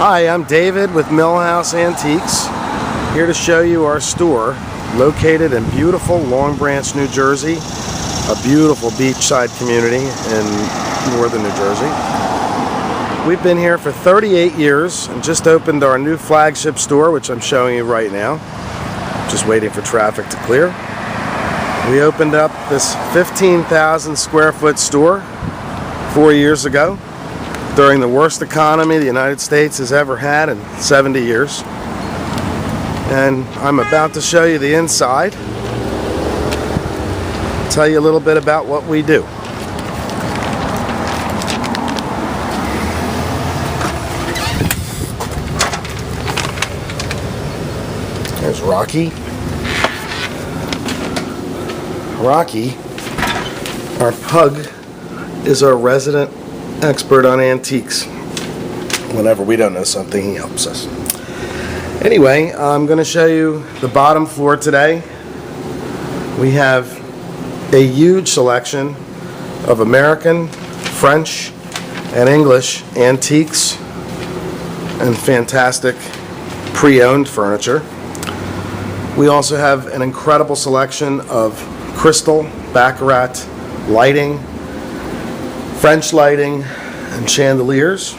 Hi, I'm David with Millhouse Antiques, here to show you our store located in beautiful Long Branch, New Jersey, a beautiful beachside community in northern New Jersey. We've been here for 38 years and just opened our new flagship store, which I'm showing you right now. Just waiting for traffic to clear. We opened up this 15,000 square foot store 4 years ago, during the worst economy the United States has ever had in 70 years. And I'm about to show you the inside, tell you a little bit about what we do. There's Rocky. Rocky, our pug, is our resident expert on antiques. Whenever we don't know something, he helps us. Anyway, I'm going to show you the bottom floor today. We have a huge selection of American, French, and English antiques and fantastic pre-owned furniture. We also have an incredible selection of crystal, baccarat, lighting, French lighting, and chandeliers.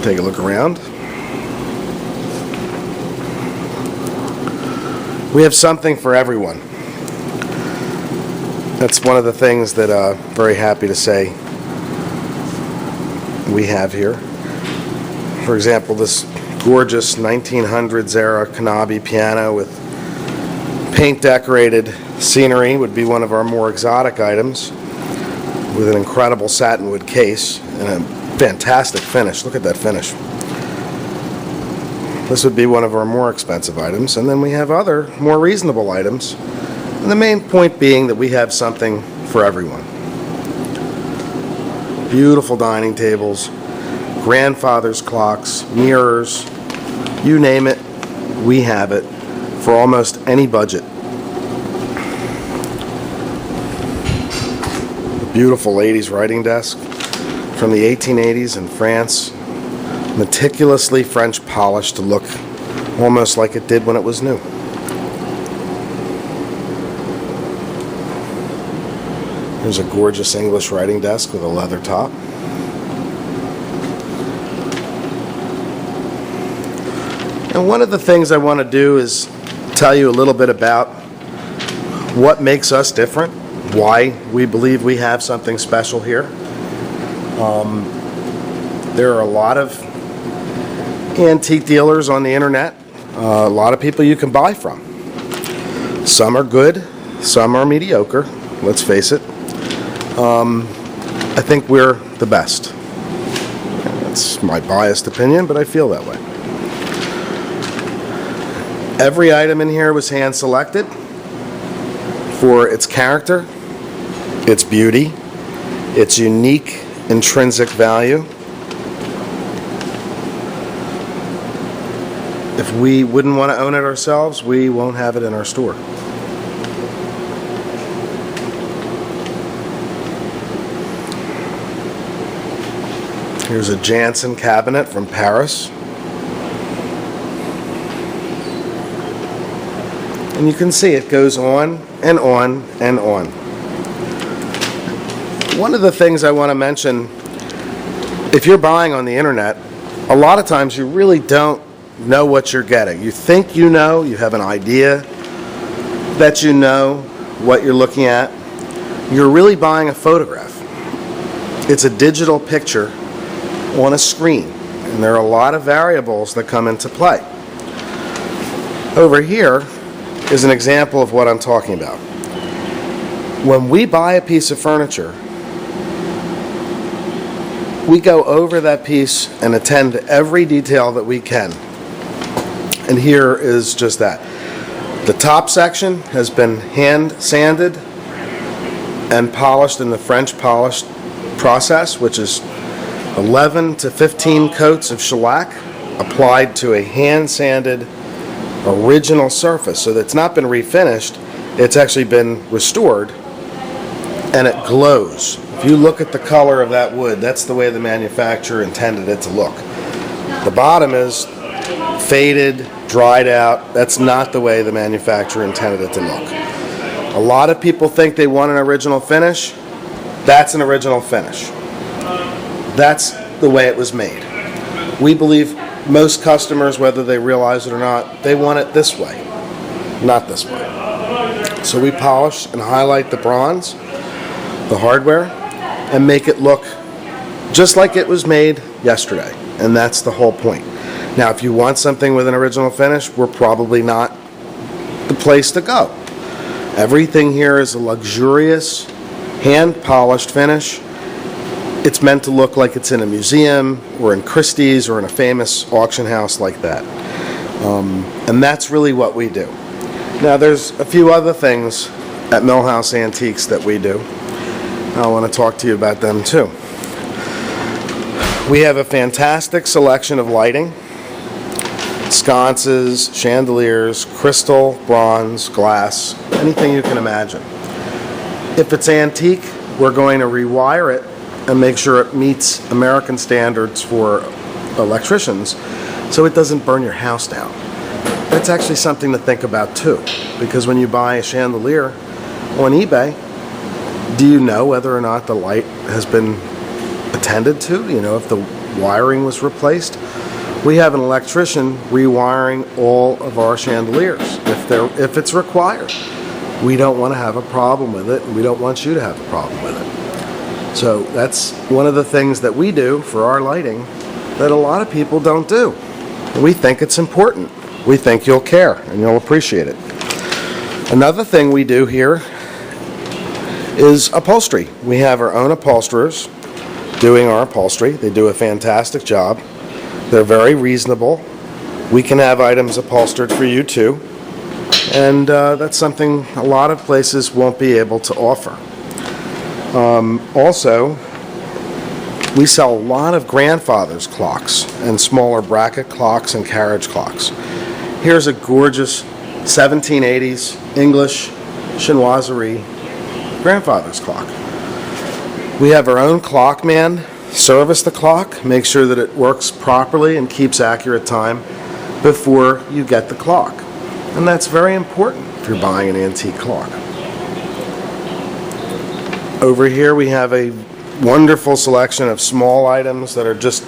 Take a look around. We have something for everyone. That's one of the things that I'm very happy to say we have here. For example, this gorgeous 1900s era Knabe piano with paint decorated scenery would be one of our more exotic items, with an incredible satinwood case and a fantastic finish. Look at that finish. This would be one of our more expensive items, and then we have other more reasonable items, and the main point being that we have something for everyone. Beautiful dining tables, grandfather's clocks, mirrors, you name it, we have it for almost any budget. A beautiful ladies' writing desk from the 1880s in France, meticulously French polished to look almost like it did when it was new. Here's a gorgeous English writing desk with a leather top. And one of the things I want to do is tell you a little bit about what makes us different, why we believe we have something special here. There are a lot of antique dealers on the internet, a lot of people you can buy from. Some are good, some are mediocre, let's face it. I think we're the best. That's my biased opinion, but I feel that way. Every item in here was hand selected for its character, its beauty, its unique intrinsic value. If we wouldn't want to own it ourselves, we won't have it in our store. Here's a Jansen cabinet from Paris. And you can see it goes on and on and on. One of the things I want to mention, if you're buying on the internet, a lot of times you really don't know what you're getting. You think you know, you have an idea that you know what you're looking at. You're really buying a photograph. It's a digital picture on a screen, and there are a lot of variables that come into play. Over here is an example of what I'm talking about. When we buy a piece of furniture, we go over that piece and attend to every detail that we can. And here is just that. The top section has been hand sanded and polished in the French polish process, which is 11 to 15 coats of shellac applied to a hand sanded original surface. So that's not been refinished, it's actually been restored and it glows. If you look at the color of that wood, that's the way the manufacturer intended it to look. The bottom is faded, dried out. That's not the way the manufacturer intended it to look. A lot of people think they want an original finish. That's an original finish. That's the way it was made. We believe most customers, whether they realize it or not, they want it this way, not this way. So we polish and highlight the bronze, the hardware, and make it look just like it was made yesterday. And that's the whole point. Now, if you want something with an original finish, we're probably not the place to go. Everything here is a luxurious, hand-polished finish. It's meant to look like it's in a museum or in Christie's or in a famous auction house like that. And that's really what we do. Now, there's a few other things at Millhouse Antiques that we do. I want to talk to you about them too. We have a fantastic selection of lighting. Sconces, chandeliers, crystal, bronze, glass, anything you can imagine. If it's antique, we're going to rewire it and make sure it meets American standards for electricians so it doesn't burn your house down. That's actually something to think about too, because when you buy a chandelier on eBay, do you know whether or not the light has been attended to? You know, if the wiring was replaced? We have an electrician rewiring all of our chandeliers if it's required. We don't want to have a problem with it, and we don't want you to have a problem with it. So that's one of the things that we do for our lighting that a lot of people don't do. And we think it's important. We think you'll care and you'll appreciate it. Another thing we do here is upholstery. We have our own upholsterers doing our upholstery. They do a fantastic job. They're very reasonable. We can have items upholstered for you too. And that's something a lot of places won't be able to offer. Also, we sell a lot of grandfather's clocks and smaller bracket clocks and carriage clocks. Here's a gorgeous 1780s English chinoiserie grandfather's clock. We have our own clock man service the clock, make sure that it works properly and keeps accurate time before you get the clock. And that's very important if you're buying an antique clock. Over here we have a wonderful selection of small items that are just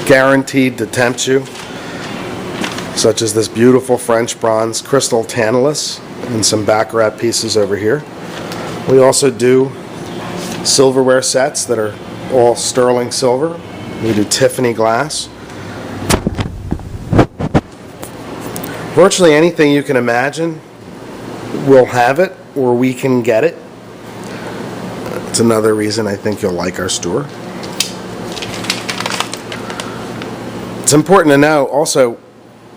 guaranteed to tempt you, such as this beautiful French bronze crystal Tantalus and some baccarat pieces over here. We also do silverware sets that are all sterling silver. We do Tiffany glass. Virtually anything you can imagine, we'll have it or we can get it. It's another reason I think you'll like our store. It's important to know also,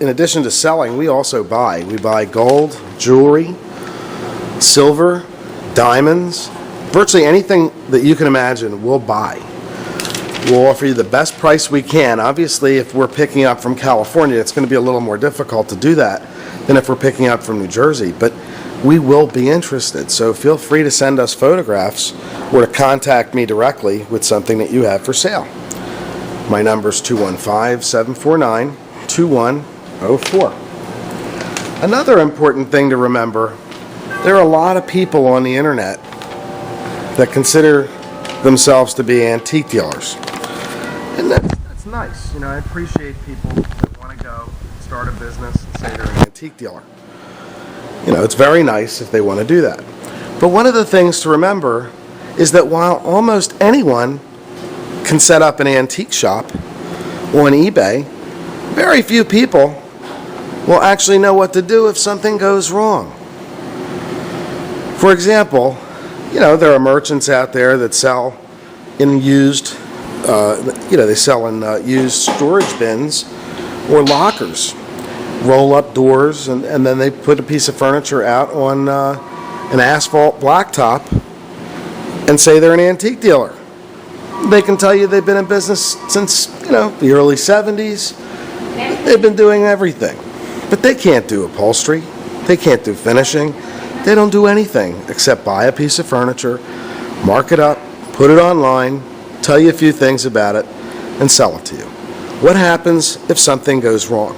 in addition to selling, we also buy. We buy gold, jewelry, silver, diamonds. Virtually anything that you can imagine, we'll buy. We'll offer you the best price we can. Obviously, if we're picking up from California, it's going to be a little more difficult to do that than if we're picking up from New Jersey. But we will be interested. So feel free to send us photographs or to contact me directly with something that you have for sale. My number is 215-749-2104. Another important thing to remember, there are a lot of people on the internet that consider themselves to be antique dealers. And that's nice. You know, I appreciate people that want to go start a business and say they're an antique dealer. You know, it's very nice if they want to do that. But one of the things to remember is that while almost anyone can set up an antique shop on eBay, very few people will actually know what to do if something goes wrong. For example, you know, there are merchants out there that sell in used, they sell in used storage bins or lockers, roll up doors, and then they put a piece of furniture out on an asphalt blacktop and say they're an antique dealer. They can tell you they've been in business since, the early 70s. They've been doing everything. But they can't do upholstery. They can't do finishing. They don't do anything except buy a piece of furniture, mark it up, put it online, tell you a few things about it, and sell it to you. What happens if something goes wrong?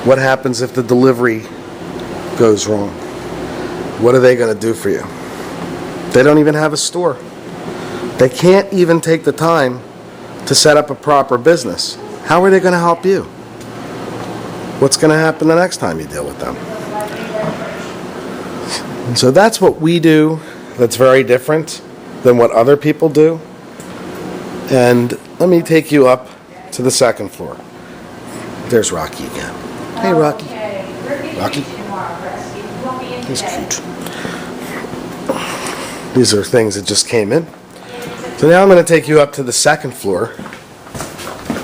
What happens if the delivery goes wrong? What are they going to do for you? They don't even have a store. They can't even take the time to set up a proper business. How are they going to help you? What's going to happen the next time you deal with them? And so that's what we do that's very different than what other people do. And let me take you up to the second floor. There's Rocky again. Hey, Rocky. Rocky? He's cute. These are things that just came in. So now I'm going to take you up to the second floor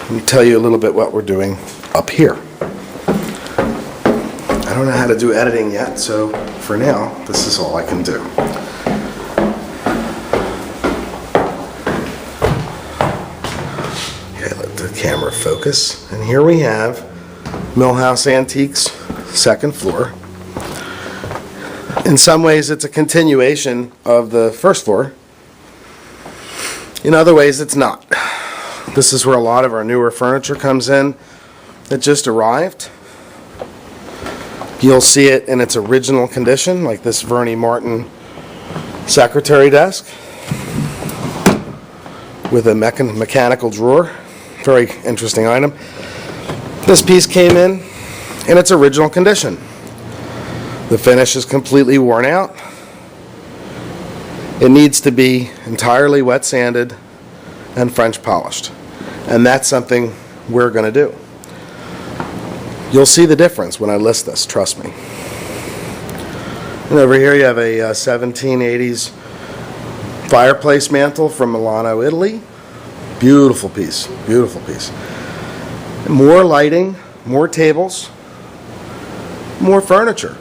and tell you a little bit what we're doing up here. I don't know how to do editing yet, so for now, this is all I can do. Okay, let the camera focus. And here we have Millhouse Antiques, second floor. In some ways, it's a continuation of the first floor. In other ways, it's not. This is where a lot of our newer furniture comes in that just arrived. You'll see it in its original condition, like this Vernie Martin secretary desk with a mechanical drawer. Very interesting item. This piece came in its original condition. The finish is completely worn out. It needs to be entirely wet sanded and French polished. And that's something we're going to do. You'll see the difference when I list this, trust me. And over here you have a 1780s fireplace mantle from Milano, Italy. Beautiful piece, beautiful piece. More lighting, more tables, more furniture.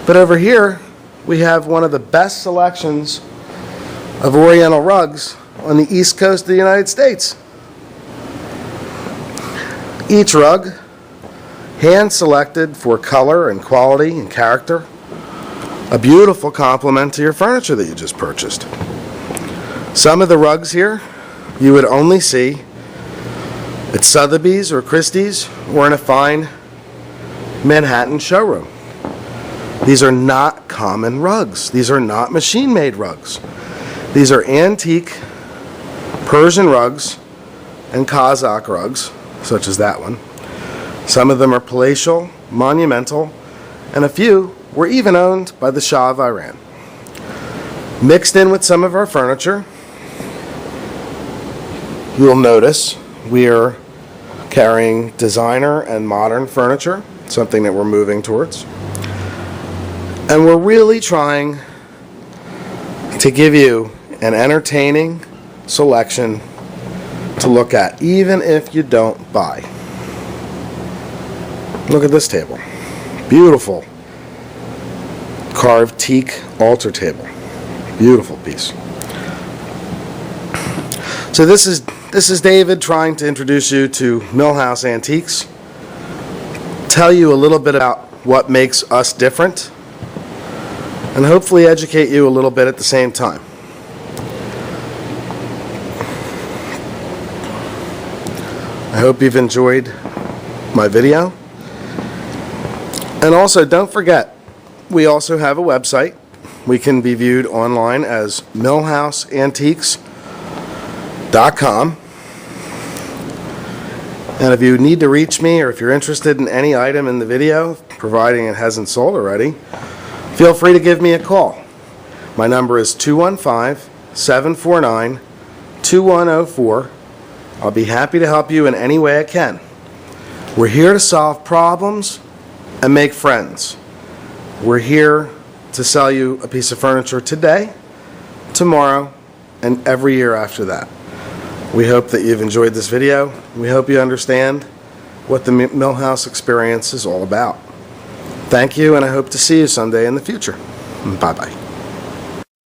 But over here we have one of the best selections of Oriental rugs on the East Coast of the United States. Each rug hand selected for color and quality and character. A beautiful complement to your furniture that you just purchased. Some of the rugs here you would only see at Sotheby's or Christie's or in a fine Manhattan showroom. These are not common rugs. These are not machine-made rugs. These are antique Persian rugs and Kazakh rugs, such as that one. Some of them are palatial, monumental, and a few were even owned by the Shah of Iran. Mixed in with some of our furniture, you'll notice we are carrying designer and modern furniture, something that we're moving towards. And we're really trying to give you an entertaining selection to look at, even if you don't buy. Look at this table. Beautiful carved teak altar table. Beautiful piece. So this is David trying to introduce you to Millhouse Antiques. Tell you a little bit about what makes us different, and hopefully educate you a little bit at the same time. I hope you've enjoyed my video. And also, don't forget, we also have a website. We can be viewed online as millhouseantiques.com. And if you need to reach me, or if you're interested in any item in the video, providing it hasn't sold already, feel free to give me a call. My number is 215-749-2104. I'll be happy to help you in any way I can. We're here to solve problems and make friends. We're here to sell you a piece of furniture today, tomorrow, and every year after that. We hope that you've enjoyed this video. We hope you understand what the Millhouse experience is all about. Thank you, and I hope to see you someday in the future. Bye-bye.